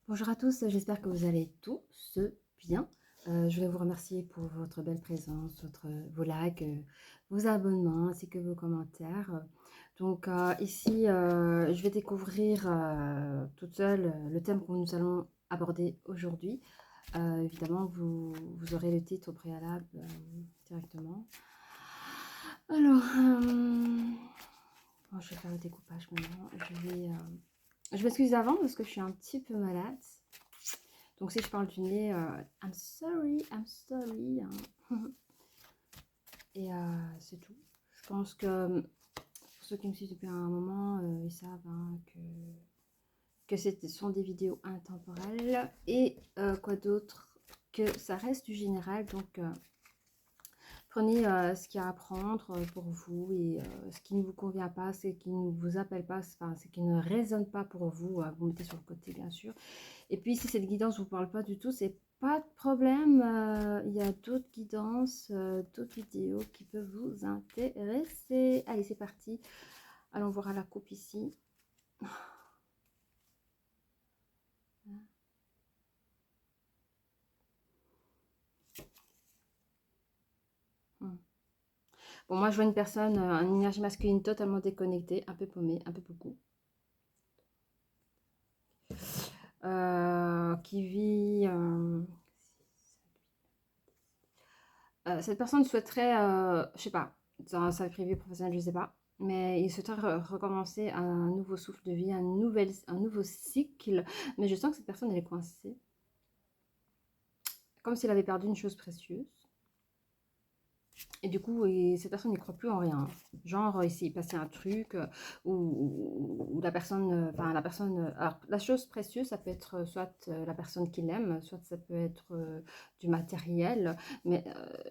Bonjour à tous, j'espère que vous allez tous bien. Je voulais vous remercier pour votre belle présence, vos likes, vos abonnements ainsi que vos commentaires. Donc ici, je vais découvrir toute seule le thème que nous allons aborder aujourd'hui. Évidemment, vous aurez le titre au préalable directement. Alors, bon, je vais faire le découpage maintenant. Je m'excuse d'avance parce que je suis un petit peu malade. Donc si je parle du nez, I'm sorry, I'm sorry, hein. Et c'est tout. Je pense que pour ceux qui me suivent depuis un moment, ils savent hein, que ce sont des vidéos intemporelles. Et quoi d'autre, que ça reste du général. Donc prenez ce qu'il y a à apprendre pour vous et ce qui ne vous convient pas, ce qui ne vous appelle pas, enfin, ce qui ne résonne pas pour vous, vous mettez sur le côté bien sûr. Et puis, si cette guidance ne vous parle pas du tout, c'est pas de problème. Il y a d'autres guidances, d'autres vidéos qui peuvent vous intéresser. Allez, c'est parti. Allons voir à la coupe ici. Bon, moi, je vois une personne, une énergie masculine totalement déconnectée, un peu paumée, un peu beaucoup. Qui vit... cette personne souhaiterait, je sais pas, dans sa vie privée, professionnelle, je sais pas, mais il souhaiterait recommencer un nouveau souffle de vie, un nouveau cycle. Mais je sens que cette personne, elle est coincée, comme s'il avait perdu une chose précieuse. Et du coup, cette personne n'y croit plus en rien. Genre, il s'est passé un truc où la personne, alors la chose précieuse, ça peut être soit la personne qu'il aime, soit ça peut être du matériel. Mais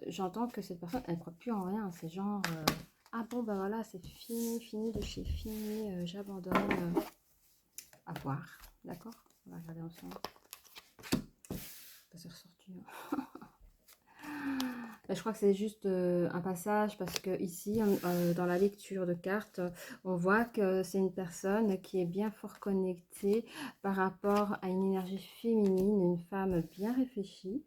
j'entends que cette personne, elle ne croit plus en rien. C'est genre, ah bon, bah voilà, c'est fini, fini de chez fini, j'abandonne. À voir, d'accord? On va regarder ensemble. C'est ressorti. Je crois que c'est juste un passage parce que ici, dans la lecture de cartes, on voit que c'est une personne qui est bien fort connectée par rapport à une énergie féminine, une femme bien réfléchie,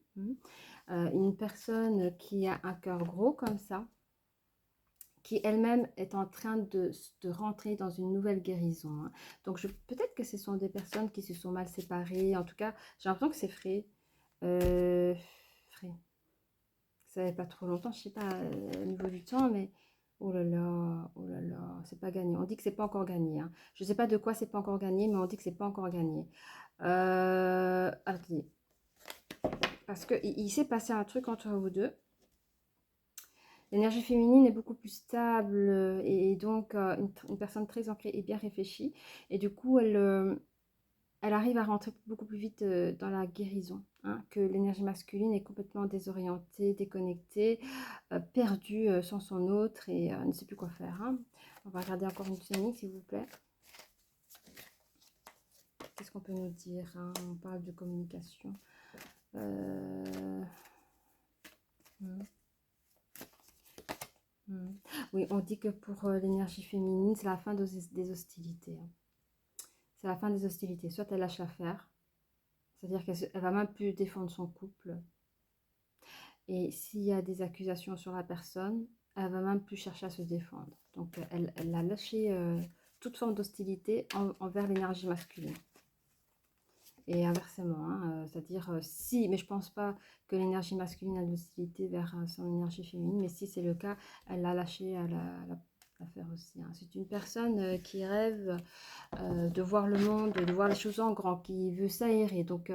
une personne qui a un cœur gros comme ça, qui elle-même est en train de rentrer dans une nouvelle guérison. Hein. Donc peut-être que ce sont des personnes qui se sont mal séparées. En tout cas, j'ai l'impression que c'est frais. Frais. Ça fait pas trop longtemps, je sais pas au niveau du temps, mais oh là là, c'est pas gagné. On dit que c'est pas encore gagné. Hein. Je sais pas de quoi c'est pas encore gagné, mais on dit que c'est pas encore gagné. Attendez, parce que il s'est passé un truc entre vous deux. L'énergie féminine est beaucoup plus stable et donc une personne très ancrée et bien réfléchie. Et du coup, elle arrive à rentrer beaucoup plus vite dans la guérison, hein, que l'énergie masculine est complètement désorientée, déconnectée, perdue sans son autre et ne sait plus quoi faire. Hein. On va regarder encore une série, s'il vous plaît. Qu'est-ce qu'on peut nous dire hein? On parle de communication. Oui, on dit que pour l'énergie féminine, c'est la fin des hostilités. Hein. C'est la fin des hostilités. Soit elle lâche l'affaire, c'est-à-dire qu'elle va même plus défendre son couple. Et s'il y a des accusations sur la personne, elle va même plus chercher à se défendre. Donc elle a lâché toute forme d'hostilité envers l'énergie masculine. Et inversement, hein, c'est-à-dire si, mais je pense pas que l'énergie masculine a de l'hostilité vers son énergie féminine, mais si c'est le cas, elle l'a lâché à la faire aussi. Hein. C'est une personne qui rêve de voir le monde, de voir les choses en grand, qui veut s'aérer. Donc,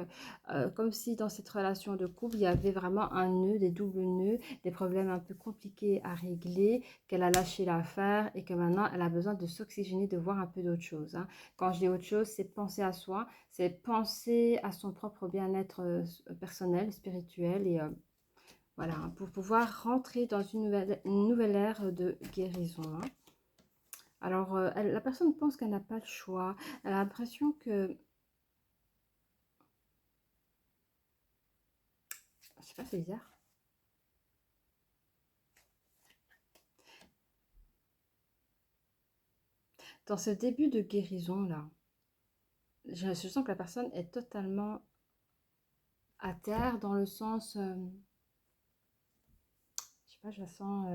comme si dans cette relation de couple, il y avait vraiment un nœud, des doubles nœuds, des problèmes un peu compliqués à régler, qu'elle a lâché l'affaire et que maintenant, elle a besoin de s'oxygéner, de voir un peu d'autre chose. Hein. Quand je dis autre chose, c'est penser à soi, c'est penser à son propre bien-être personnel, spirituel et voilà, pour pouvoir rentrer dans une nouvelle ère de guérison. Hein. Alors, la personne pense qu'elle n'a pas le choix. Elle a l'impression que... Je sais pas, c'est bizarre. Dans ce début de guérison-là, je sens que la personne est totalement à terre dans le sens, je sais pas, je la sens,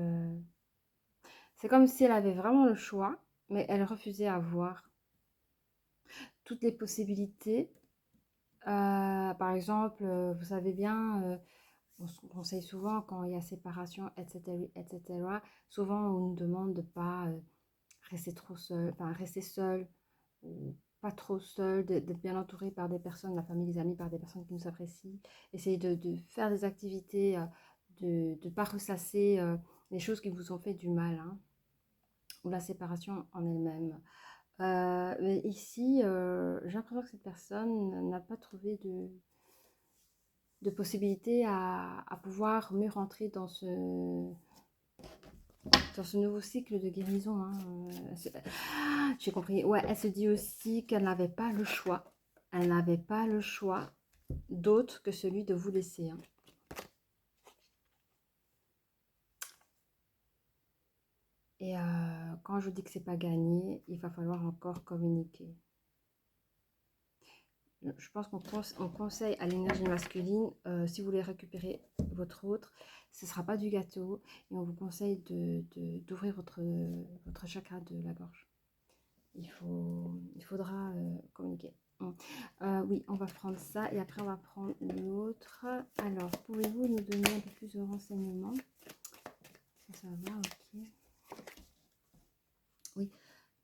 c'est comme si elle avait vraiment le choix, mais elle refusait à voir toutes les possibilités. Par exemple, vous savez bien, on se conseille souvent quand il y a séparation, etc., etc. Souvent, on nous demande de ne pas rester trop seul, enfin rester seul ou pas trop seul, d'être bien entouré par des personnes, la famille, les amis, par des personnes qui nous apprécient. Essayer de faire des activités, de ne pas ressasser les choses qui vous ont fait du mal, hein, ou la séparation en elle-même. Mais ici, j'ai l'impression que cette personne n'a pas trouvé de possibilité à pouvoir mieux rentrer dans ce nouveau cycle de guérison. Hein. J'ai compris. Ouais, elle se dit aussi qu'elle n'avait pas le choix. Elle n'avait pas le choix d'autre que celui de vous laisser. Hein. Et quand je vous dis que c'est pas gagné, il va falloir encore communiquer. Je pense qu'on conseille à l'énergie masculine, si vous voulez récupérer votre autre, ce ne sera pas du gâteau. Et on vous conseille d'ouvrir votre chakra de la gorge. Il faudra communiquer. Bon. Oui, on va prendre ça et après on va prendre l'autre. Alors, pouvez-vous nous donner un peu plus de renseignements? Ça va, ok. Oui.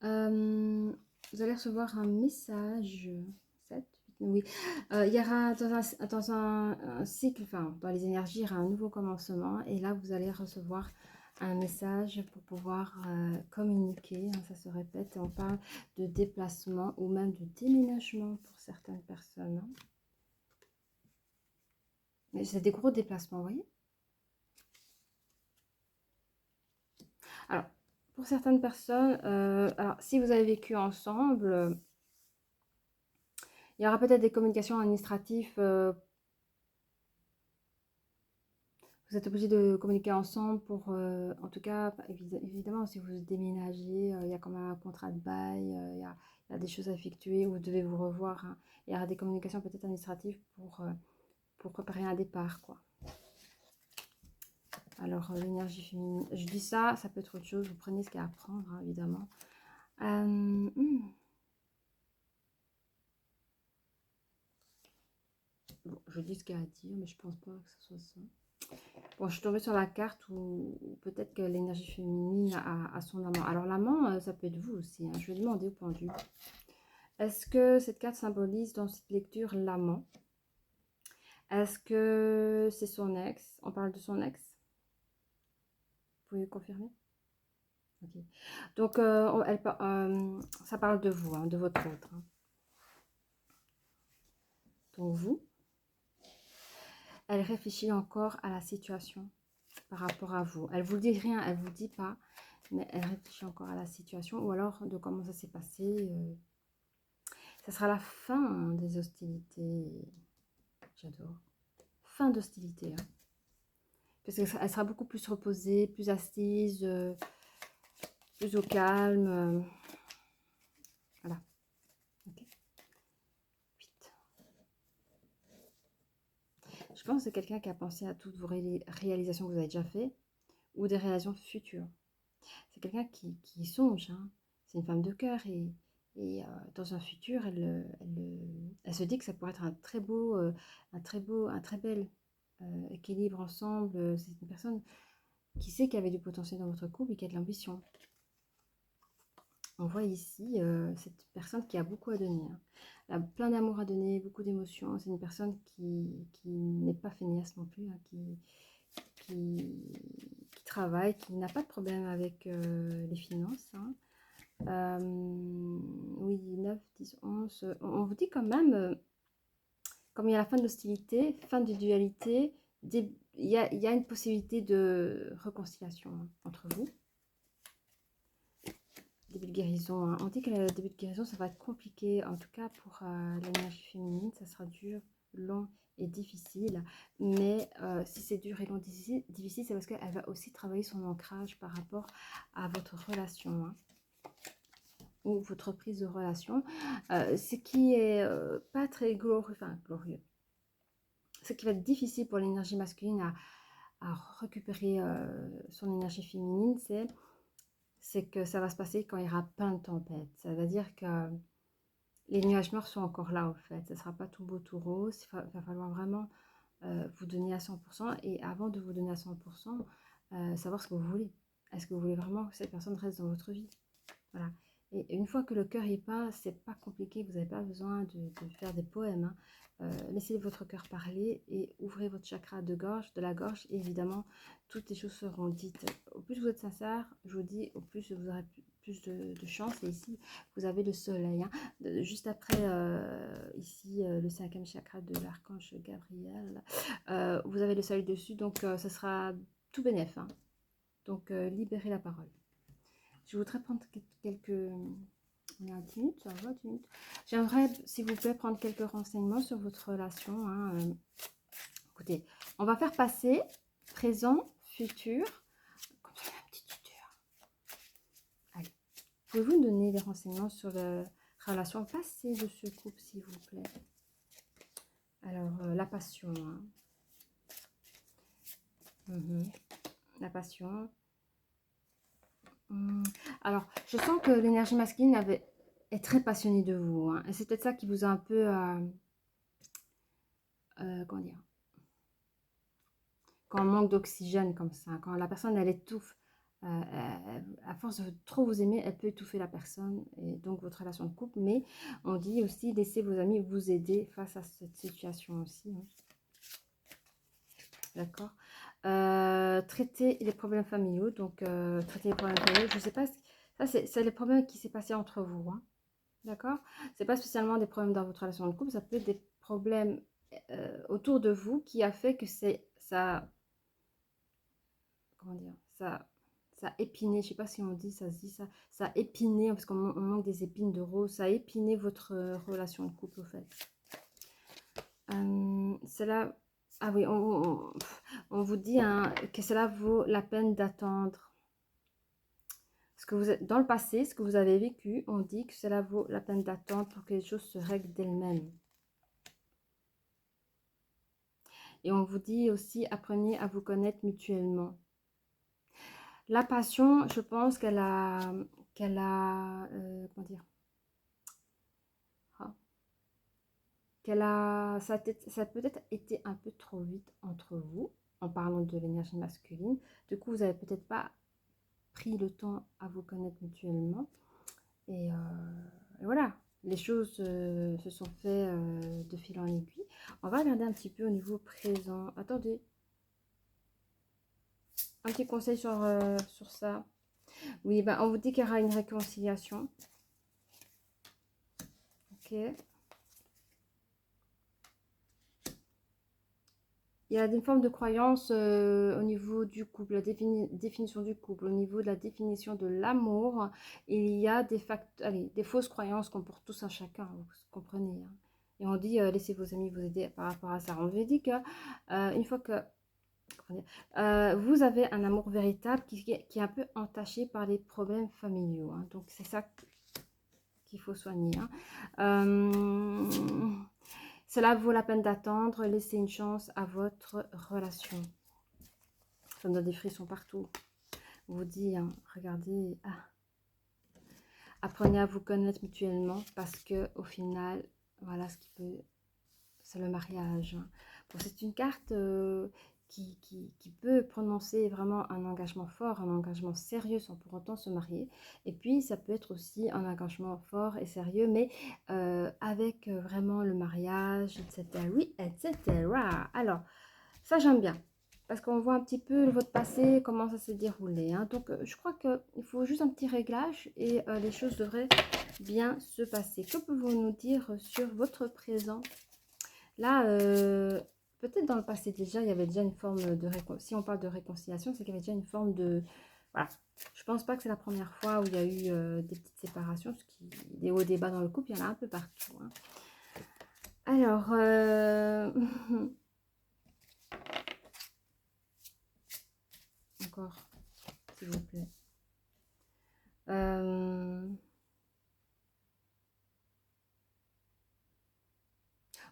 Vous allez recevoir un message. 7, 8, oui. Il y aura dans un cycle, enfin, dans les énergies, il y aura un nouveau commencement. Et là, vous allez recevoir un message pour pouvoir communiquer. Hein, ça se répète. On parle de déplacement ou même de déménagement pour certaines personnes. Hein. Mais c'est des gros déplacements, vous voyez? Alors, pour certaines personnes, alors, si vous avez vécu ensemble, il y aura peut-être des communications administratives. Vous êtes obligés de communiquer ensemble pour, en tout cas, évidemment, si vous déménagez, il y a quand même un contrat de bail, il y a des choses à effectuer, vous devez vous revoir. Hein. Il y aura des communications peut-être administratives pour préparer un départ, quoi. Alors, l'énergie féminine, je dis ça, ça peut être autre chose, vous prenez ce qu'il y a à prendre, hein, évidemment. Bon, je dis ce qu'il y a à dire, mais je pense pas que ce soit ça. Bon, je suis tombée sur la carte où peut-être que l'énergie féminine a son amant. Alors l'amant, ça peut être vous aussi. Hein. Je vais demander au pendu. Est-ce que cette carte symbolise dans cette lecture l'amant? Est-ce que c'est son ex? On parle de son ex? Vous pouvez confirmer? Ok. Donc, ça parle de vous, hein, de votre autre. Hein. Donc vous, elle réfléchit encore à la situation par rapport à vous. Elle vous dit rien, elle vous dit pas, mais elle réfléchit encore à la situation ou alors de comment ça s'est passé. Ça sera la fin des hostilités. J'adore. Fin d'hostilité. Hein. Parce qu'elle sera beaucoup plus reposée, plus assise, plus au calme. Voilà. Okay. 8. Je pense que c'est quelqu'un qui a pensé à toutes vos réalisations que vous avez déjà faites ou des réalisations futures. C'est quelqu'un qui songe. Hein. C'est une femme de cœur et dans un futur, elle se dit que ça pourrait être un très bel équilibre ensemble. C'est une personne qui sait qu'il y avait du potentiel dans votre couple et qui a de l'ambition. On voit ici cette personne qui a beaucoup à donner. Hein. Elle a plein d'amour à donner, beaucoup d'émotions. C'est une personne qui n'est pas feignasse non plus, hein, qui travaille, qui n'a pas de problème avec les finances. Hein. Oui, 9, 10, 11. On vous dit quand même, comme il y a la fin de l'hostilité, fin de dualité, il y a une possibilité de réconciliation hein, entre vous. Début de guérison. Hein. On dit que le début de guérison, ça va être compliqué. En tout cas, pour l'énergie féminine, ça sera dur, long et difficile. Mais si c'est dur et long et difficile, c'est parce qu'elle va aussi travailler son ancrage par rapport à votre relation. Hein. ou votre prise de relation, ce qui est pas très glorieux. Ce qui va être difficile pour l'énergie masculine à récupérer son énergie féminine, c'est que ça va se passer quand il y aura plein de tempêtes. Ça veut dire que les nuages noirs sont encore là, au fait. Ce ne sera pas tout beau, tout rose. Il va falloir vraiment vous donner à 100%. Et avant de vous donner à 100%, savoir ce que vous voulez. Est-ce que vous voulez vraiment que cette personne reste dans votre vie? Voilà. Et une fois que le cœur est peint, c'est pas compliqué. Vous n'avez pas besoin de faire des poèmes, hein. Laissez votre cœur parler et ouvrez votre chakra de la gorge. Et évidemment, toutes les choses seront dites. Au plus vous êtes sincère, je vous dis, au plus vous aurez plus de chance. Et ici, vous avez le soleil, hein. Juste après, ici, le 5e chakra de l'archange Gabriel, vous avez le soleil dessus. Donc, ça sera tout bénef, hein. Donc, libérez la parole. Je voudrais prendre quelques... On est à 10 minutes, ça va, 10 minutes. J'aimerais, s'il vous plaît, prendre quelques renseignements sur votre relation, hein. Écoutez, on va faire passer présent, futur, comme ça, la petite tuteur. Allez, pouvez-vous me donner des renseignements sur la relation passée de ce couple, s'il vous plaît? Alors, la passion, hein. La passion. Alors, je sens que l'énergie masculine est très passionnée de vous, hein. Et c'est peut-être ça qui vous a un peu... comment dire? Quand on manque d'oxygène comme ça, quand la personne elle étouffe, à force de trop vous aimer, elle peut étouffer la personne et donc votre relation de couple. Mais on dit aussi laissez vos amis vous aider face à cette situation aussi, hein. D'accord. Traiter les problèmes familiaux, donc traiter les problèmes familiaux, je ne sais pas, ça c'est les problèmes qui s'est passé entre vous, hein. D'accord. C'est pas spécialement des problèmes dans votre relation de couple, ça peut être des problèmes autour de vous qui a fait que ça, comment dire, ça a épiné, je sais pas si on dit, ça se dit ça a épiné, parce qu'on manque des épines de rose, ça a épiné votre relation de couple, au fait. Cela, ah oui, on vous dit, hein, que cela vaut la peine d'attendre. Ce que vous êtes, dans le passé, ce que vous avez vécu, on dit que cela vaut la peine d'attendre pour que les choses se règlent d'elles-mêmes. Et on vous dit aussi, apprenez à vous connaître mutuellement. La passion, je pense comment dire, ça a peut-être été un peu trop vite entre vous, en parlant de l'énergie masculine. Du coup, vous n'avez peut-être pas pris le temps à vous connaître mutuellement. Et voilà, les choses se sont faites de fil en aiguille. On va regarder un petit peu au niveau présent. Attendez. Un petit conseil sur ça. Oui, ben, on vous dit qu'il y aura une réconciliation. Ok. Il y a des formes de croyances au niveau du couple, la définition du couple, au niveau de la définition de l'amour. Il y a des fausses croyances qu'on porte tous à chacun, vous comprenez, hein. Et on dit, laissez vos amis vous aider par rapport à ça. On vous dit que une fois que vous avez un amour véritable qui est un peu entaché par les problèmes familiaux, hein. Donc c'est ça qu'il faut soigner, hein. Cela vaut la peine d'attendre, laissez une chance à votre relation. Ça me donne des frissons partout. On vous dit, hein, regardez, apprenez à vous connaître mutuellement parce que au final, voilà ce qui peut, c'est le mariage, hein. Bon, c'est une carte qui peut prononcer vraiment un engagement fort, un engagement sérieux sans pour autant se marier. Et puis, ça peut être aussi un engagement fort et sérieux, mais avec vraiment le mariage, etc. Oui, etc. Alors, ça, j'aime bien. Parce qu'on voit un petit peu votre passé, comment ça s'est déroulé, hein. Donc, je crois qu'il faut juste un petit réglage et les choses devraient bien se passer. Que pouvons-nous nous dire sur votre présent? Là, peut-être dans le passé déjà, il y avait déjà une forme de réconciliation. Si on parle de réconciliation, c'est qu'il y avait déjà une forme de... Voilà. Je pense pas que c'est la première fois où il y a eu des petites séparations, parce qu'il y a des hauts et des bas dans le couple, il y en a un peu partout, hein. Alors, encore, s'il vous plaît.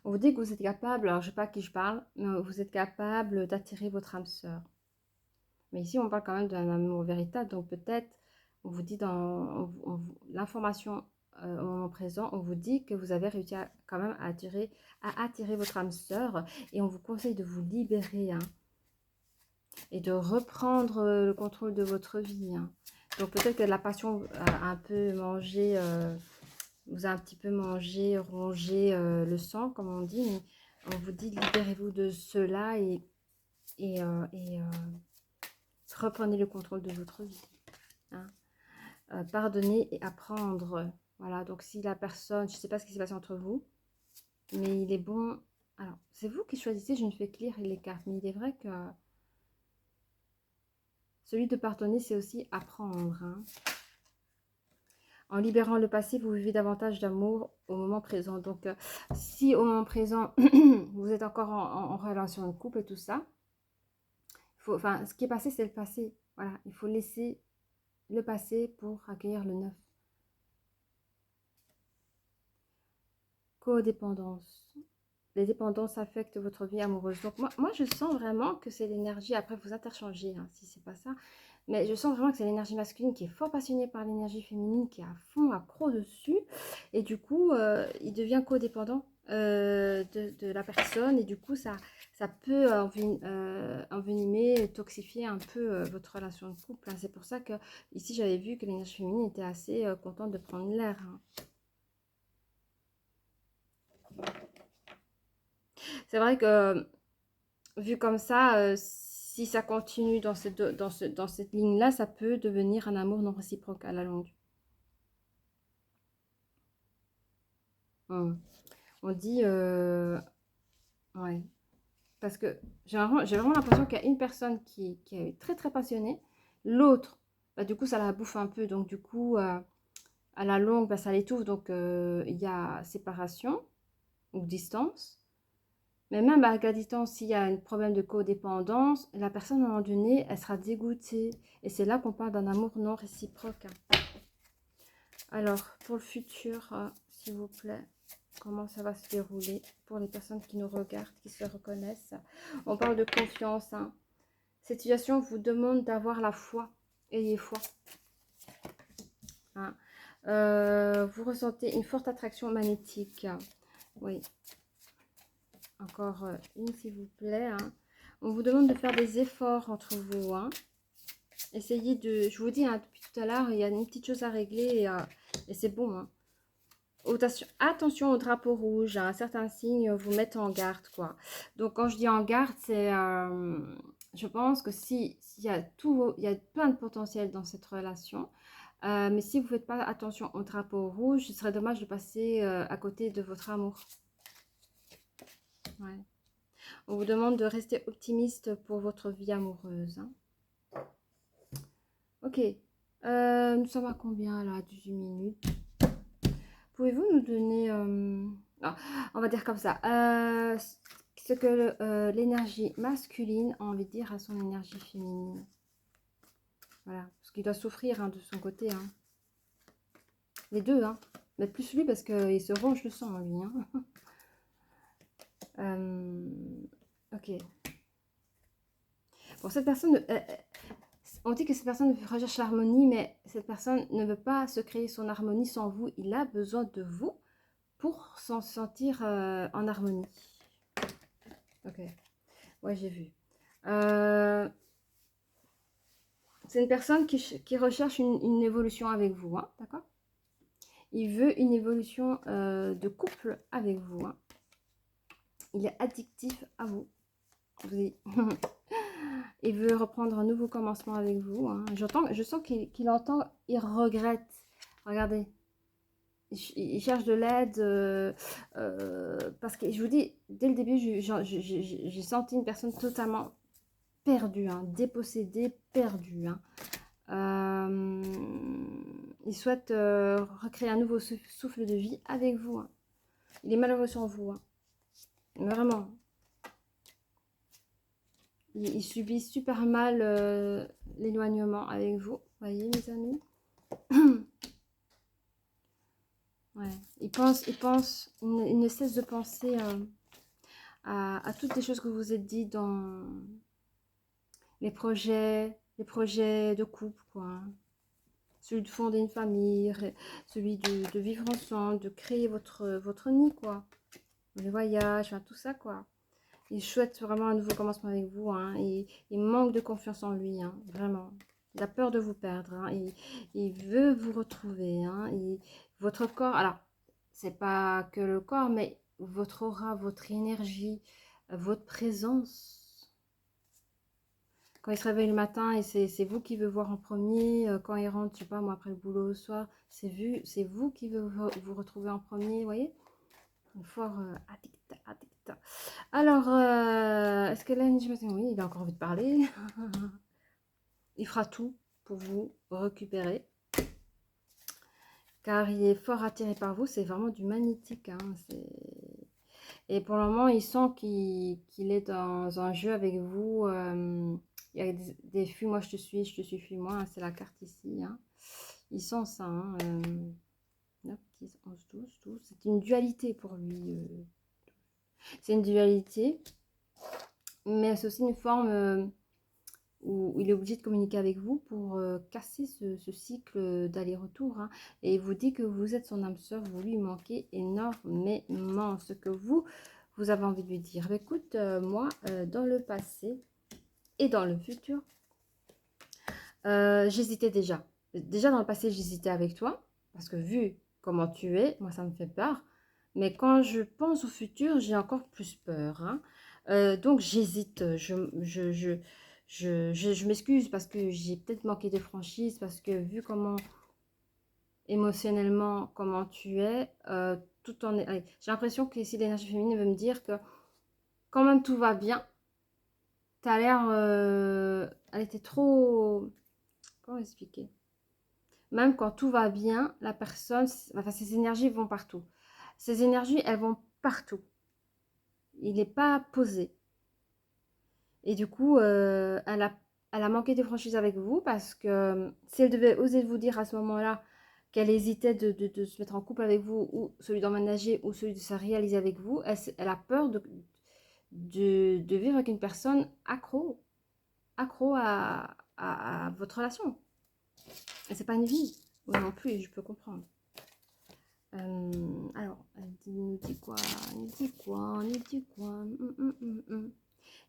On vous dit que vous êtes capable, alors je ne sais pas à qui je parle, mais vous êtes capable d'attirer votre âme sœur. Mais ici, on parle quand même d'un amour véritable, donc peut-être, on vous dit dans l'information au moment présent, on vous dit que vous avez réussi quand même à attirer votre âme sœur, et on vous conseille de vous libérer, hein, et de reprendre le contrôle de votre vie. Hein. Donc peut-être que la passion a un peu mangé, vous a un petit peu mangé, rongé le sang, comme on dit, mais on vous dit libérez-vous de cela et reprenez le contrôle de votre vie. Hein. Pardonner et apprendre. Voilà, donc si la personne, je ne sais pas ce qui s'est passé entre vous, mais il est bon. Alors, c'est vous qui choisissez, je ne fais que lire les cartes, mais il est vrai que celui de pardonner, c'est aussi apprendre. Hein. En libérant le passé, vous vivez davantage d'amour au moment présent. Donc, si au moment présent, vous êtes encore en relation de couple et tout ça, enfin, ce qui est passé, c'est le passé. Voilà, il faut laisser le passé pour accueillir le neuf. Codépendance. Les dépendances affectent votre vie amoureuse. Donc, moi je sens vraiment que c'est l'énergie, après vous interchangez, hein, si c'est pas ça, mais je sens vraiment que c'est l'énergie masculine qui est fort passionnée par l'énergie féminine, qui est à fond, accro dessus, et du coup, il devient codépendant de la personne, et du coup, ça peut envenimer, toxifier un peu votre relation de couple. Hein. C'est pour ça que, ici, j'avais vu que l'énergie féminine était assez contente de prendre l'air. Hein. C'est vrai que, vu comme ça, si ça continue dans cette ligne-là, ça peut devenir un amour non réciproque à la longue. On dit, ouais, parce que j'ai vraiment l'impression qu'il y a une personne qui est très très passionnée, l'autre, bah, du coup ça la bouffe un peu, donc du coup à la longue, bah, ça l'étouffe, donc il y a séparation ou distance. Mais même à la distance, s'il y a un problème de codépendance, la personne, à un moment donné, elle sera dégoûtée. Et c'est là qu'on parle d'un amour non réciproque. Hein. Alors, pour le futur, s'il vous plaît, comment ça va se dérouler pour les personnes qui nous regardent, qui se reconnaissent. On parle de confiance. Hein. Cette situation vous demande d'avoir la foi. Ayez foi. Hein. Vous ressentez une forte attraction magnétique. Oui. Encore une, s'il vous plaît. Hein. On vous demande de faire des efforts entre vous. Hein. Essayez de... Je vous dis, hein, depuis tout à l'heure, il y a une petite chose à régler et c'est bon. Hein. Attention au drapeau rouge. Hein. Certains signes vous mettent en garde, quoi. Donc, quand je dis en garde, c'est... je pense que s'il y a il y a plein de potentiel dans cette relation. Mais si vous ne faites pas attention au drapeau rouge, ce serait dommage de passer à côté de votre amour. Ouais. On vous demande de rester optimiste pour votre vie amoureuse. Hein. Ok. Nous sommes à combien là? 18 minutes. Pouvez-vous nous donner... non, on va dire comme ça. Ce que l'énergie masculine a envie de dire à son énergie féminine. Voilà. Parce qu'il doit souffrir hein, de son côté. Hein. Les deux. Hein. Mais plus lui parce qu'il se ronge le sang, lui. Hein. Ok. Pour cette personne... on dit que cette personne recherche l'harmonie, mais cette personne ne veut pas se créer son harmonie sans vous. Il a besoin de vous pour s'en sentir en harmonie. Ok, ouais, j'ai vu. C'est une personne qui recherche une évolution avec vous, hein, d'accord? Il veut une évolution de couple avec vous. Hein. Il est addictif à vous. Il veut reprendre un nouveau commencement avec vous. Hein. Je sens qu'il entend, il regrette. Regardez. Il cherche de l'aide parce que je vous dis, dès le début, j'ai senti une personne totalement perdue, hein, dépossédée, perdue. Hein. Il souhaite recréer un nouveau souffle de vie avec vous. Hein. Il est malheureux sans vous. Hein. Vraiment. Il subit super mal l'éloignement avec vous. Voyez, mes amis. Ouais. Il ne cesse de penser à toutes les choses que vous vous êtes dit dans les projets de couple, quoi, hein. Celui de fonder une famille, celui de vivre ensemble, de créer votre nid, quoi. Les voyages, enfin, tout ça, quoi. Il souhaite vraiment un nouveau commencement avec vous, hein. Il manque de confiance en lui, hein, vraiment. Il a peur de vous perdre, hein. Il veut vous retrouver, hein. Votre corps, alors, c'est pas que le corps, mais votre aura, votre énergie, votre présence. Quand il se réveille le matin et c'est vous qui veut voir en premier, quand il rentre, je sais pas moi, après le boulot le soir, c'est vous qui veut vous retrouver en premier, vous voyez? Fort addicta, addicta. Alors, est-ce que là, oui, il a encore envie de parler. Il fera tout pour vous récupérer, car il est fort attiré par vous. C'est vraiment du magnétique, hein. Et pour le moment, il sent qu'il est dans un jeu avec vous. Il y a des fuis-moi, je te suis, fuis-moi, hein. C'est la carte ici, hein. Il sent ça, hein. 9, 10, 11, 12, 12. C'est une dualité pour lui. C'est une dualité, mais c'est aussi une forme où il est obligé de communiquer avec vous pour casser ce cycle d'aller-retour, hein. Et il vous dit que vous êtes son âme sœur, vous lui manquez énormément. Ce que vous avez envie de lui dire. Écoute, moi, dans le passé et dans le futur, j'hésitais déjà. Déjà dans le passé, j'hésitais avec toi, parce que vu comment tu es, moi, ça me fait peur. Mais quand je pense au futur, j'ai encore plus peur, hein. Donc, j'hésite. Je m'excuse parce que j'ai peut-être manqué de franchise, parce que vu comment, émotionnellement, comment tu es, tout en... Allez, j'ai l'impression que ici, l'énergie féminine veut me dire que quand même tout va bien, tu as l'air... elle était trop... Comment expliquer? Même quand tout va bien, la personne, enfin, ses énergies vont partout. Ces énergies, elles vont partout. Il n'est pas posé. Et du coup, elle a manqué de franchise avec vous parce que si elle devait oser vous dire à ce moment-là qu'elle hésitait de se mettre en couple avec vous, ou celui d'emménager, ou celui de se réaliser avec vous, elle a peur de vivre avec une personne accro à votre relation. Et c'est pas une vie. Moi non plus, je peux comprendre. Alors, elle nous dit quoi? Elle nous dit quoi? Elle nous dit quoi?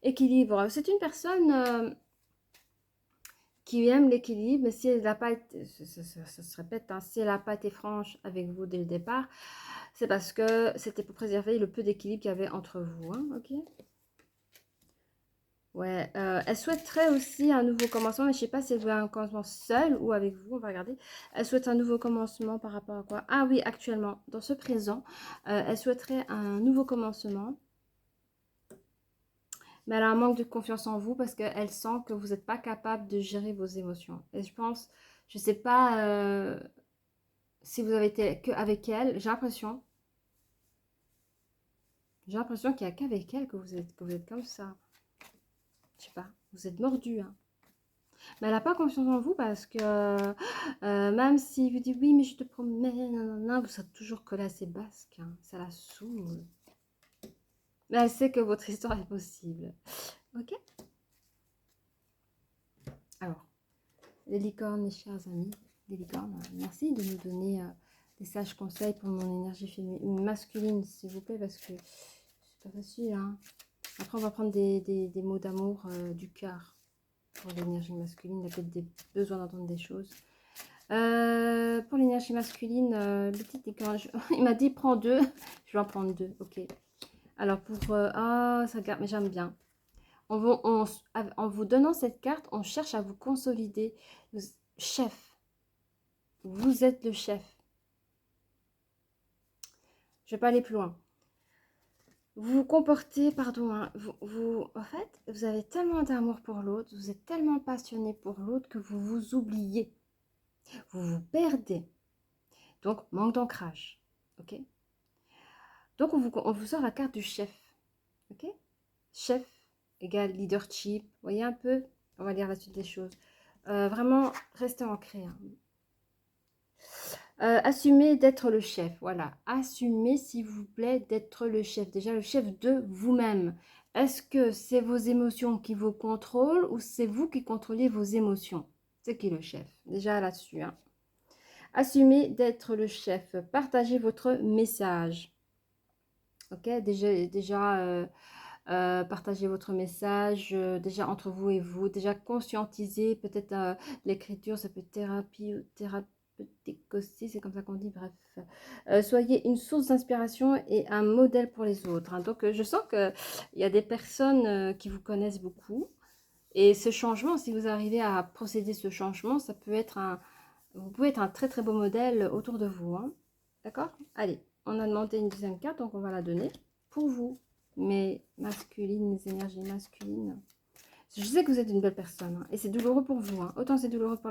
Équilibre. C'est une personne qui aime l'équilibre, mais si elle n'a pas été, ça se répète, hein, si elle n'a pas été franche avec vous dès le départ, c'est parce que c'était pour préserver le peu d'équilibre qu'il y avait entre vous, hein, ok? Ouais, elle souhaiterait aussi un nouveau commencement, mais je ne sais pas si elle veut un commencement seul ou avec vous, on va regarder. Elle souhaite un nouveau commencement par rapport à quoi? Ah oui, actuellement, dans ce présent, elle souhaiterait un nouveau commencement, mais elle a un manque de confiance en vous parce qu'elle sent que vous n'êtes pas capable de gérer vos émotions. Et je pense, je ne sais pas si vous avez été qu'avec elle, j'ai l'impression qu'il n'y a qu'avec elle que vous êtes comme ça. Je sais pas, vous êtes mordu, hein. Mais elle n'a pas confiance en vous parce que même s'il vous dit oui, mais je te promets, nanana, vous êtes toujours collé à ses basques, hein. Ça la saoule. Mais elle sait que votre histoire est possible. Ok? Alors, les licornes, mes chers amis, les licornes, merci de nous donner des sages conseils pour mon énergie masculine, s'il vous plaît, parce que c'est pas facile, hein. Après, on va prendre des mots d'amour du cœur pour l'énergie masculine. Il a peut-être besoin d'entendre des choses. Pour l'énergie masculine, il m'a dit prends 2. Je vais en prendre 2, ok. Alors pour... ça garde, mais j'aime bien. En vous donnant cette carte, on cherche à vous consolider. Chef, vous êtes le chef. Je ne vais pas aller plus loin. Vous vous comportez, pardon, hein, en fait, vous avez tellement d'amour pour l'autre, vous êtes tellement passionné pour l'autre que vous vous oubliez. Vous vous perdez. Donc, manque d'ancrage. Ok? Donc, on vous sort la carte du chef. Ok? Chef égale leadership. Vous voyez un peu? On va lire la suite des choses. Vraiment, restez ancré, hein. Assumez d'être le chef, voilà. Assumez, s'il vous plaît, d'être le chef. Déjà, le chef de vous-même. Est-ce que c'est vos émotions qui vous contrôlent ou c'est vous qui contrôlez vos émotions? C'est qui le chef? Déjà là-dessus, hein. Assumez d'être le chef. Partagez votre message. Ok, partagez votre message, déjà entre vous et vous. Déjà conscientisez, peut-être l'écriture, ça peut être thérapie ou thérapeutique aussi, c'est comme ça qu'on dit, bref. Soyez une source d'inspiration et un modèle pour les autres, hein. Donc, je sens qu'il y a des personnes qui vous connaissent beaucoup. Et ce changement, si vous arrivez à procéder ce changement, ça peut être vous pouvez être un très très beau modèle autour de vous, hein. D'accord? Allez, on a demandé une deuxième carte, donc on va la donner pour vous. Mais masculine, les énergies masculines. Je sais que vous êtes une belle personne, hein, et c'est douloureux pour vous, hein. Autant c'est douloureux pour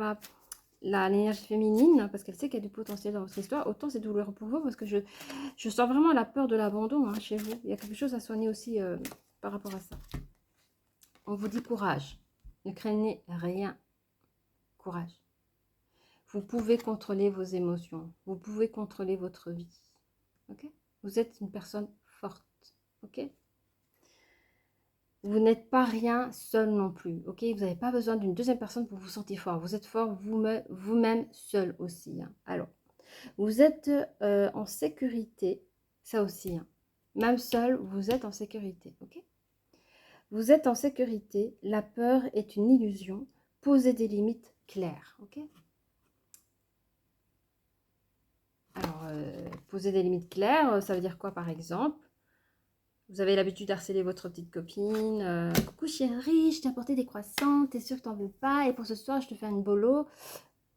l'énergie féminine, parce qu'elle sait qu'il y a du potentiel dans votre histoire, autant c'est douloureux pour vous, parce que je sens vraiment la peur de l'abandon, hein, chez vous. Il y a quelque chose à soigner aussi par rapport à ça. On vous dit courage. Ne craignez rien. Courage. Vous pouvez contrôler vos émotions. Vous pouvez contrôler votre vie. Ok? Vous êtes une personne forte. Ok? Vous n'êtes pas rien seul non plus. Ok? Vous n'avez pas besoin d'une deuxième personne pour vous sentir fort. Vous êtes fort vous-même seul aussi, hein. Alors, vous êtes en sécurité. Ça aussi, hein. Même seul, vous êtes en sécurité. Ok? Vous êtes en sécurité. La peur est une illusion. Posez des limites claires. Ok? Alors, poser des limites claires, ça veut dire quoi par exemple? Vous avez l'habitude d'harceler votre petite copine. Coucou chérie, je t'ai apporté des croissants, t'es sûre que t'en veux pas? Et pour ce soir, je te fais une bolo.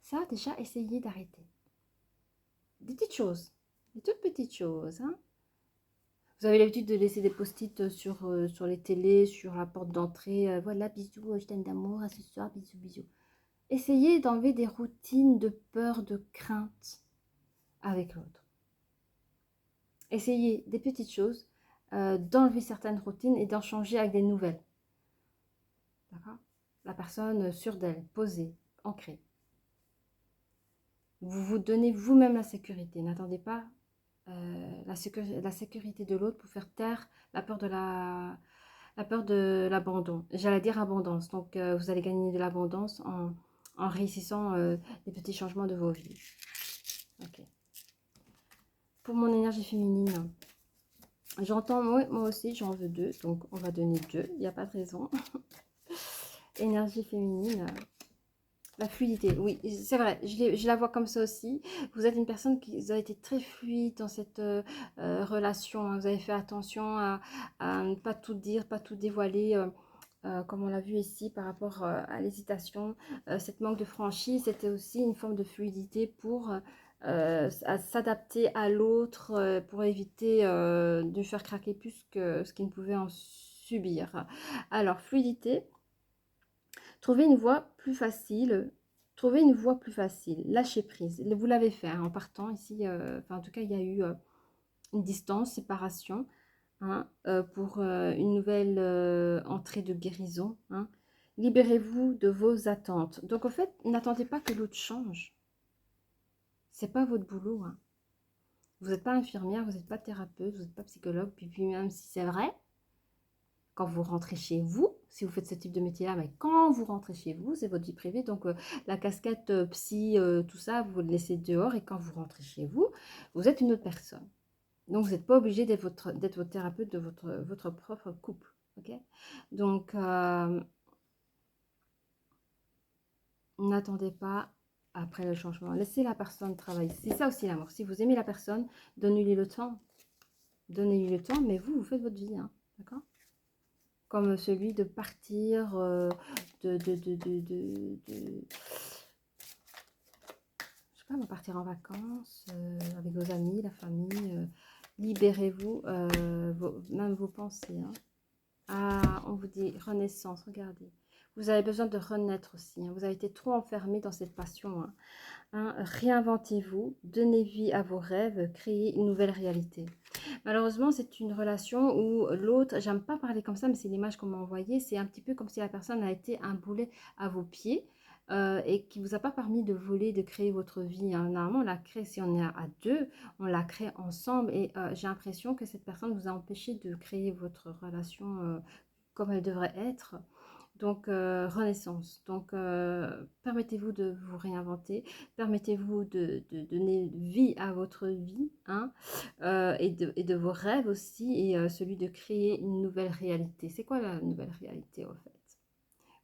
Ça, déjà, essayez d'arrêter. Des petites choses, des toutes petites choses, hein. Vous avez l'habitude de laisser des post-it sur les télés, sur la porte d'entrée. Voilà, bisous, je t'aime d'amour, à ce soir, bisous, bisous. Essayez d'enlever des routines de peur, de crainte avec l'autre. Essayez des petites choses, d'enlever certaines routines et d'en changer avec des nouvelles. D'accord? La personne sûre d'elle, posée, ancrée. Vous vous donnez vous-même la sécurité. N'attendez pas la sécurité de l'autre pour faire taire la peur de l'abandon. J'allais dire abondance. Donc, vous allez gagner de l'abondance en réussissant les petits changements de vos vies. Ok. Pour mon énergie féminine, j'entends, moi aussi, j'en veux deux. Donc, on va donner deux. Il n'y a pas de raison. Énergie féminine. La fluidité, oui, c'est vrai, je la vois comme ça aussi. Vous êtes une personne qui a été très fluide dans cette relation, hein. Vous avez fait attention à ne pas tout dire, pas tout dévoiler, comme on l'a vu ici par rapport à l'hésitation. Cette manque de franchise, c'était aussi une forme de fluidité pour s'adapter à l'autre, pour éviter de faire craquer plus que ce qu'il ne pouvait en subir. Alors, fluidité. Trouver une voie plus facile, lâcher prise. Vous l'avez fait, hein, en partant ici, en tout cas, il y a eu une distance, séparation, hein, pour une nouvelle entrée de guérison, hein. Libérez-vous de vos attentes. Donc, en fait, n'attendez pas que l'autre change. C'est pas votre boulot, hein. Vous n'êtes pas infirmière, vous n'êtes pas thérapeute, vous n'êtes pas psychologue, puis même si c'est vrai, quand vous rentrez chez vous, si vous faites ce type de métier-là, mais quand vous rentrez chez vous, c'est votre vie privée, donc la casquette psy, tout ça, vous le laissez dehors, et quand vous rentrez chez vous, vous êtes une autre personne. Donc, vous n'êtes pas obligé d'être votre thérapeute de votre propre couple, ok? Donc, n'attendez pas après le changement. Laissez la personne travailler. C'est ça aussi l'amour. Si vous aimez la personne, donnez-lui le temps. Donnez-lui le temps, mais vous faites votre vie, hein, d'accord? Comme celui de partir, je sais pas, partir en vacances avec vos amis, la famille. Libérez-vous, même vos pensées, hein. Ah, on vous dit renaissance, regardez. Vous avez besoin de renaître aussi, hein. Vous avez été trop enfermé dans cette passion, hein. Réinventez-vous, donnez vie à vos rêves, créez une nouvelle réalité. Malheureusement, c'est une relation où l'autre, j'aime pas parler comme ça, mais c'est l'image qu'on m'a envoyée, c'est un petit peu comme si la personne a été un boulet à vos pieds. et qui ne vous a pas permis de voler, de créer votre vie, hein. Normalement, on la crée, si on est à deux, on la crée ensemble. Et j'ai l'impression que cette personne vous a empêché de créer votre relation comme elle devrait être. Donc, renaissance. Donc, permettez-vous de vous réinventer, permettez-vous de donner vie à votre vie, hein, et de vos rêves aussi, et celui de créer une nouvelle réalité. C'est quoi la nouvelle réalité, en fait?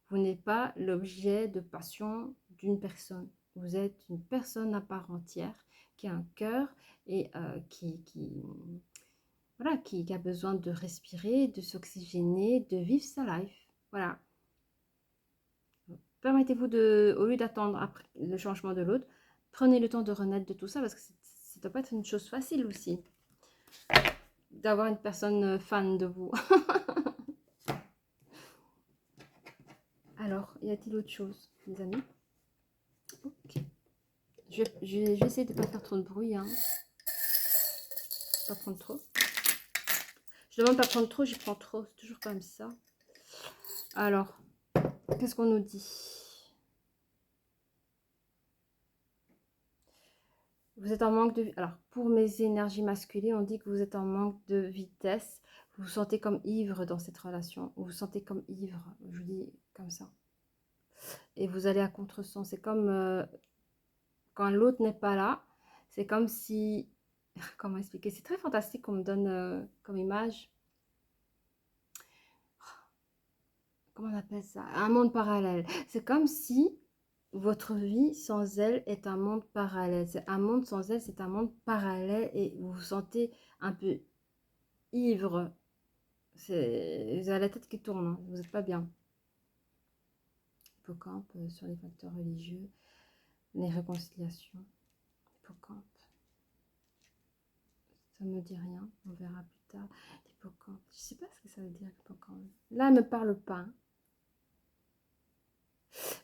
Vous n'êtes pas l'objet de passion d'une personne. Vous êtes une personne à part entière qui a un cœur et voilà, qui a besoin de respirer, de s'oxygéner, de vivre sa life. Voilà. Permettez-vous de, au lieu d'attendre après le changement de l'autre, prenez le temps de renaître de tout ça parce que ça ne doit pas être une chose facile aussi d'avoir une personne fan de vous. Alors, y a-t-il autre chose, les amis? Ok. Je vais essayer de ne pas faire trop de bruit, hein. Pas prendre trop. Je demande pas prendre trop, j'y prends trop. C'est toujours comme ça. Alors, qu'est-ce qu'on nous dit? Vous êtes en manque de... Alors, pour mes énergies masculines, on dit que vous êtes en manque de vitesse. Vous vous sentez comme ivre dans cette relation. Vous vous sentez comme ivre. Je vous dis comme ça. Et vous allez à contresens. C'est comme quand l'autre n'est pas là. C'est comme si... Comment expliquer? C'est très fantastique qu'on me donne comme image. Comment on appelle ça? Un monde parallèle. C'est comme si votre vie sans elle est un monde parallèle. C'est un monde sans elle, c'est un monde parallèle et vous vous sentez un peu ivre. Vous avez la tête qui tourne, hein. Vous n'êtes pas bien. Hippocampe sur les facteurs religieux, les réconciliations. Hippocampe. Ça ne me dit rien, on verra plus tard. Hippocampe. Je ne sais pas ce que ça veut dire, hippocampe. Là, elle ne me parle pas, hein.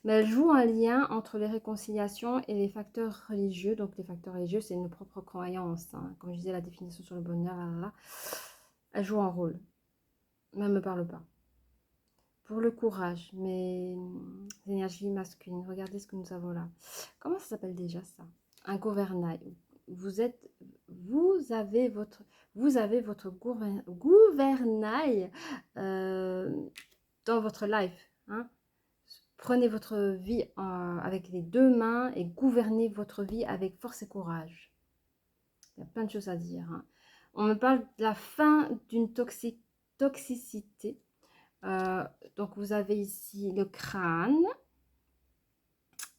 Mais elle joue un lien entre les réconciliations et les facteurs religieux. Donc, les facteurs religieux, c'est nos propres croyances, hein. Comme je disais, la définition sur le bonheur, là, là, là. Elle joue un rôle. Mais elle ne me parle pas. Pour le courage, mes énergies masculines, regardez ce que nous avons là. Comment ça s'appelle déjà ça? Un gouvernail. Vous avez votre gouvernail dans votre life, hein. Prenez votre vie avec les deux mains et gouvernez votre vie avec force et courage. Il y a plein de choses à dire, hein. On me parle de la fin d'une toxicité. Donc, vous avez ici le crâne.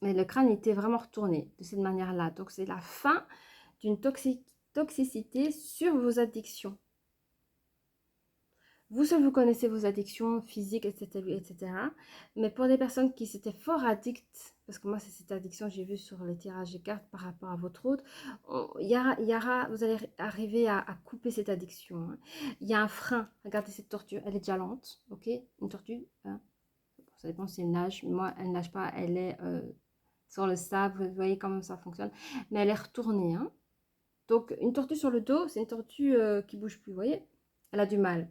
Mais le crâne était vraiment retourné de cette manière-là. Donc, c'est la fin d'une toxicité sur vos addictions. Vous seul, vous connaissez vos addictions physiques, etc., etc. Mais pour des personnes qui s'étaient fort addictes, parce que moi, c'est cette addiction que j'ai vue sur les tirages de cartes par rapport à votre autre, vous allez arriver à couper cette addiction, hein. Il y a un frein. Regardez cette tortue, elle est déjà lente, ok? Une tortue, hein. Ça dépend si elle nage. Moi, elle ne nage pas, elle est sur le sable. Vous voyez comment ça fonctionne. Mais elle est retournée, hein. Donc, une tortue sur le dos, c'est une tortue qui ne bouge plus, vous voyez? Elle a du mal.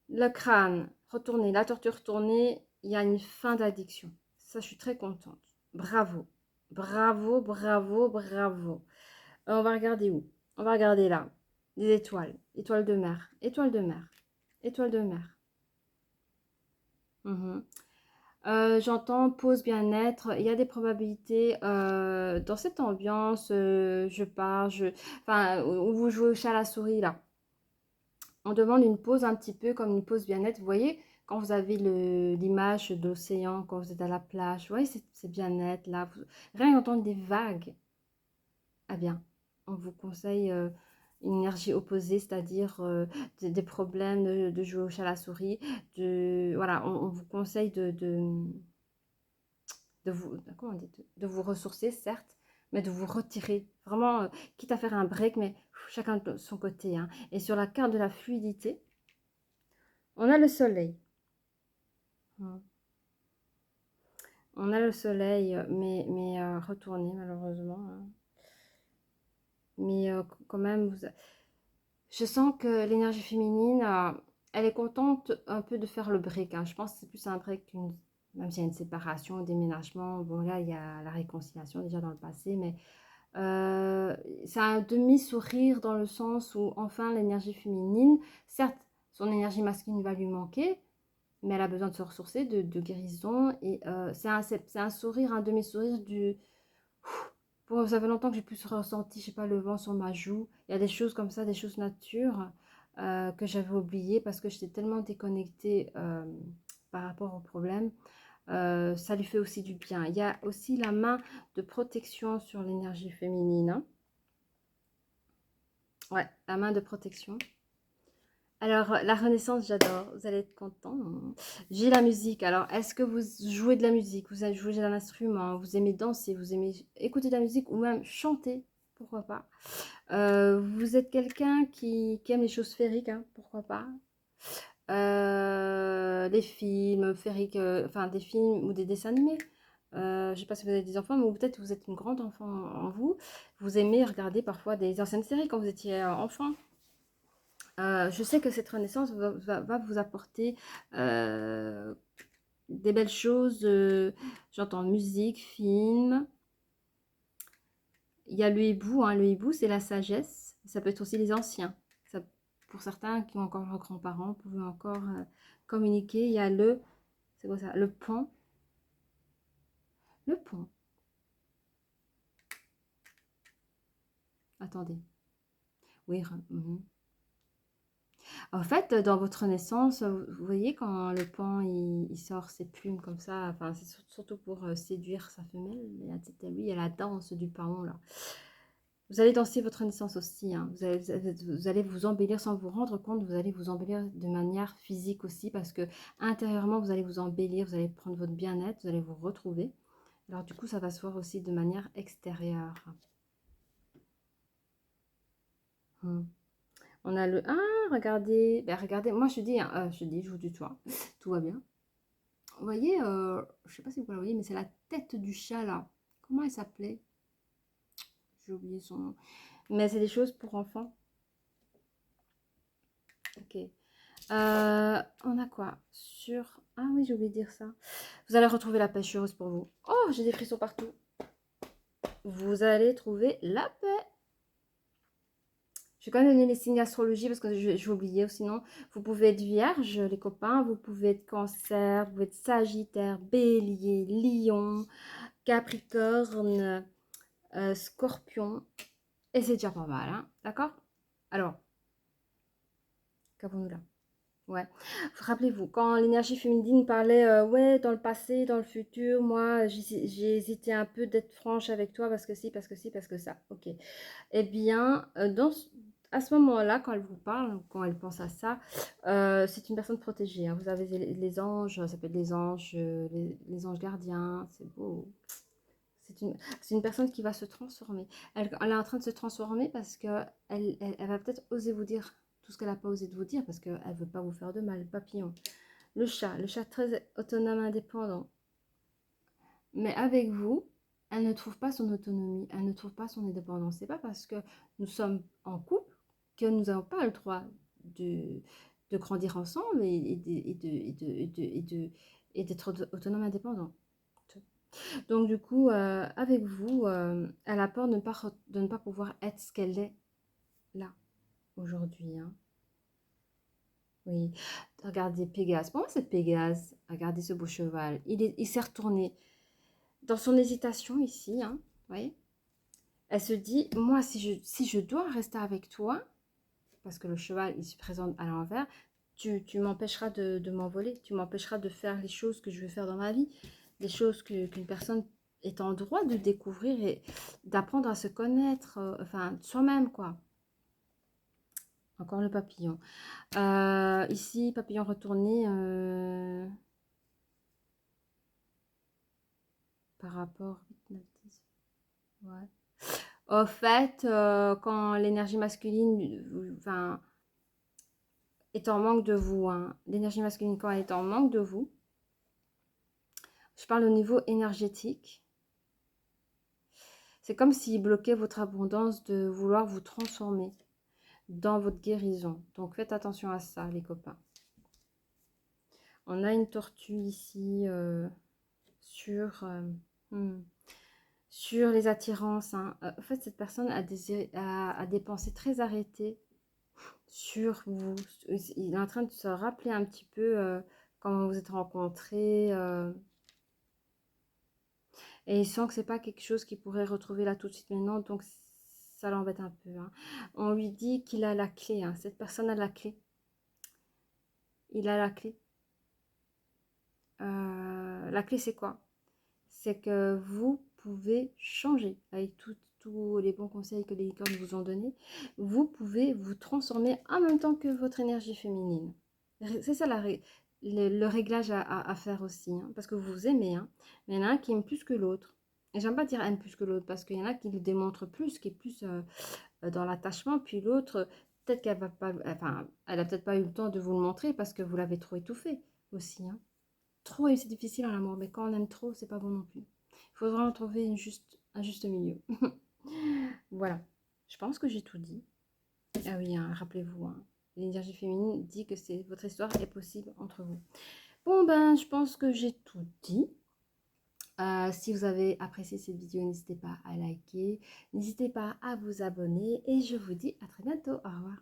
Le crâne retourné, la tortue retournée, il y a une fin d'addiction. Ça, je suis très contente. Bravo. Bravo, bravo, bravo. On va regarder où? On va regarder là. Les étoiles. Étoile de mer. Étoile de mer. Étoile de mer. J'entends pause bien-être. Il y a des probabilités dans cette ambiance. Je pars, enfin, où vous jouez au chat à la souris là. On demande une pause un petit peu comme une pause bien-être. Vous voyez, quand vous avez l'image de l'océan, quand vous êtes à la plage, vous voyez, c'est bien-être là. Rien qu'entendre des vagues. Ah bien, on vous conseille une énergie opposée, c'est-à-dire des problèmes de jouer au chat à la souris. Voilà, on vous conseille comment on dit, de vous ressourcer, certes, mais de vous retirer. Vraiment, quitte à faire un break, mais chacun de son côté, hein. Et sur la carte de la fluidité, on a le soleil. On a le soleil, mais retourné, malheureusement, hein. Mais quand même, je sens que l'énergie féminine, elle est contente un peu de faire le break, hein. Je pense que c'est plus un break qu'une même s'il y a une séparation, un déménagement. Bon, là, il y a la réconciliation déjà dans le passé, mais c'est un demi-sourire dans le sens où, enfin, l'énergie féminine, certes, son énergie masculine va lui manquer, mais elle a besoin de se ressourcer, de guérison. Et c'est un sourire, un demi-sourire du... Bon, ça fait longtemps que j'ai plus ressenti, je sais pas, le vent sur ma joue. Il y a des choses comme ça, des choses nature que j'avais oubliées parce que j'étais tellement déconnectée par rapport au problème. Ça lui fait aussi du bien. Il y a aussi la main de protection sur l'énergie féminine, hein. Ouais, la main de protection. Alors, la Renaissance, j'adore. Vous allez être content. J'ai la musique. Alors, est-ce que vous jouez de la musique? Vous jouez d'un instrument? Vous aimez danser? Vous aimez écouter de la musique ou même chanter? Pourquoi pas? Vous êtes quelqu'un qui aime les choses féeriques, hein, pourquoi pas? Les films féeriques, enfin des films ou des dessins animés. Je ne sais pas si vous avez des enfants, mais peut-être vous êtes une grande enfant en vous. Vous aimez regarder parfois des anciennes séries quand vous étiez enfant. Je sais que cette renaissance va vous apporter des belles choses. J'entends musique, film. Il y a le hibou, hein. Le hibou, c'est la sagesse. Ça peut être aussi les anciens. Ça, pour certains qui ont encore leurs grands-parents, pouvaient encore communiquer. Il y a c'est quoi ça? Le pont. Le pont. Attendez. Oui. En fait, dans votre naissance, vous voyez quand le pan il sort ses plumes comme ça, enfin c'est surtout pour séduire sa femelle. Et la tête à lui, il y a la danse du paon là. Vous allez danser votre naissance aussi, hein. Vous allez vous embellir sans vous rendre compte, vous allez vous embellir de manière physique aussi parce que intérieurement vous allez vous embellir, vous allez prendre votre bien-être, vous allez vous retrouver. Alors du coup ça va se voir aussi de manière extérieure. Hmm. On a le... Ah, regardez, ben, regardez, moi je dis, hein, je vous tutoie, tout va bien. Vous voyez, je sais pas si vous la voyez, mais c'est la tête du chat là. Comment elle s'appelait? J'ai oublié son nom. Mais c'est des choses pour enfants. Ok. On a quoi? Sur... Ah oui, j'ai oublié de dire ça. Vous allez retrouver la pêche heureuse pour vous. Oh, j'ai des frissons partout. Vous allez trouver la paix. Je vais quand même donner les signes d'astrologie parce que je vais oublier. Sinon, vous pouvez être vierge, les copains. Vous pouvez être cancer. Vous pouvez être sagittaire, bélier, lion, capricorne, scorpion. Et c'est déjà pas mal, hein. D'accord? Alors, qu'avons-nous là? Ouais. Rappelez-vous, quand l'énergie féminine parlait, ouais, dans le passé, dans le futur, moi, j'ai hésité un peu d'être franche avec toi parce que si, parce que si, parce que ça. Ok. Eh bien, à ce moment-là, quand elle vous parle, quand elle pense à ça, c'est une personne protégée, hein. Vous avez les anges, ça peut être les anges, les anges gardiens, c'est beau. C'est une personne qui va se transformer. Elle est en train de se transformer parce qu'elle elle va peut-être oser vous dire tout ce qu'elle n'a pas osé de vous dire parce qu'elle ne veut pas vous faire de mal. Le papillon. Le chat très autonome, indépendant. Mais avec vous, elle ne trouve pas son autonomie, elle ne trouve pas son indépendance. C'est pas parce que nous sommes en couple que nous n'avons pas le droit de grandir ensemble et d'être autonome, indépendant. Donc du coup, avec vous, elle a peur de ne pas pouvoir être ce qu'elle est là, aujourd'hui, hein. Oui, regardez Pégase. Pour moi, c'est Pégase. Regardez ce beau cheval. Il s'est retourné dans son hésitation ici, hein. Vous voyez? Elle se dit, moi, si je dois rester avec toi, parce que le cheval, il se présente à l'envers, tu m'empêcheras de m'envoler. Tu m'empêcheras de faire les choses que je veux faire dans ma vie. Des choses qu'une personne est en droit de découvrir et d'apprendre à se connaître, enfin, soi-même, quoi. Encore le papillon. Ici, papillon retourné par rapport... Ouais. Au fait, quand l'énergie masculine enfin, est en manque de vous, hein, l'énergie masculine, quand elle est en manque de vous, je parle au niveau énergétique, c'est comme s'il bloquait votre abondance de vouloir vous transformer dans votre guérison. Donc faites attention à ça, les copains. On a une tortue ici. sur, hmm, sur les attirances. Hein. En fait, cette personne a des pensées très arrêtées sur vous. Il est en train de se rappeler un petit peu comment vous êtes rencontrés. Et il sent que c'est pas quelque chose qu'il pourrait retrouver là tout de suite maintenant. Donc, ça l'embête un peu. Hein. On lui dit qu'il a la clé. Hein. Cette personne a la clé. Il a la clé. La clé, c'est quoi? C'est que vous pouvez changer avec tous les bons conseils que les licornes vous ont donnés. Vous pouvez vous transformer en même temps que votre énergie féminine. C'est ça le réglage à faire aussi. Hein, parce que vous vous aimez. Hein, mais il y en a un qui aime plus que l'autre. Et j'aime pas dire aime plus que l'autre parce qu'il y en a qui le démontrent plus, qui est plus dans l'attachement. Puis l'autre, peut-être qu'elle va pas, enfin, elle a peut-être pas eu le temps de vous le montrer parce que vous l'avez trop étouffé aussi. Hein. Trop, c'est difficile en amour, mais quand on aime trop, c'est pas bon non plus. Il faut vraiment trouver un juste milieu. Voilà. Je pense que j'ai tout dit. Ah oui, hein, rappelez-vous, hein, l'énergie féminine dit que votre histoire est possible entre vous. Bon, ben, je pense que j'ai tout dit. Si vous avez apprécié cette vidéo, n'hésitez pas à liker, n'hésitez pas à vous abonner et je vous dis à très bientôt. Au revoir.